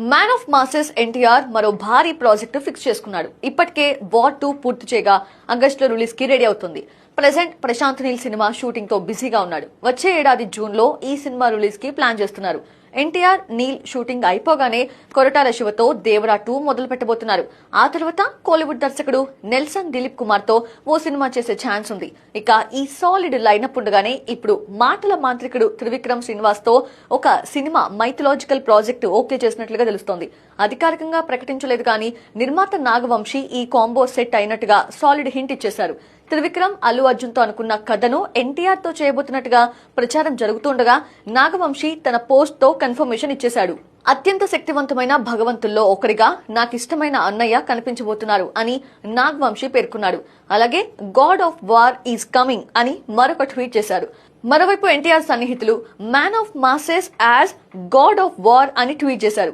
Man of masses NTR మరో భారీ project fix చేసుకున్నాడు. ఇప్పటికే వార్ 2 పూర్తి చేయగా ఆగస్టులో రిలీజ్ కి రెడీ అవుతుంది. Present Prashanth Neel cinema shooting తో బిజీగా ఉన్నాడు. వచ్చే ఏడాది జూన్ లో ఈ సినిమా రిలీజ్ కి ప్లాన్ చేస్తున్నారు. ఎన్టీఆర్ నీల్ షూటింగ్ అయిపోగానే కొరటాల శివతో దేవరా 2 మొదలు పెట్టబోతున్నారు. ఆ తర్వాత కోలీవుడ్ దర్శకుడు నెల్సన్ దిలీప్ కుమార్ తో ఓ సినిమా చేసే ఛాన్స్ ఉంది. ఇక ఈ సాలిడ్ లైనప్ ఉండగానే ఇప్పుడు మాటల మాంత్రికుడు త్రివిక్రమ్ శ్రీనివాస్ తో ఒక సినిమా మైథలాజికల్ ప్రాజెక్ట్ ఓకే చేసినట్లుగా తెలుస్తోంది. అధికారికంగా ప్రకటించలేదు కానీ నిర్మాత నాగవంశీ ఈ కాంబో సెట్ అయినట్టుగా సాలిడ్ హింట్ ఇచ్చేశారు. త్రివిక్రమ్ అల్లు అర్జున్ తో అనుకున్న కథను ఎన్టీఆర్ తో చేయబోతున్నట్టుగా ప్రచారం జరుగుతుండగా నాగవంశీ తన పోస్ట్ తో కన్ఫర్మేషన్ ఇచ్చేశాడు. అత్యంత శక్తివంతమైన భగవంతుల్లో ఒకరిగా నాకిష్టమైన అన్నయ్య కనిపించబోతున్నారు అని నాగవంశీ పేర్కొన్నాడు. అలాగే God of war is coming అని మరొక ట్వీట్ చేశారు. మరోవైపు ఎన్టీఆర్ సన్నిహితులు man of masses as God of war అని ట్వీట్ చేశారు.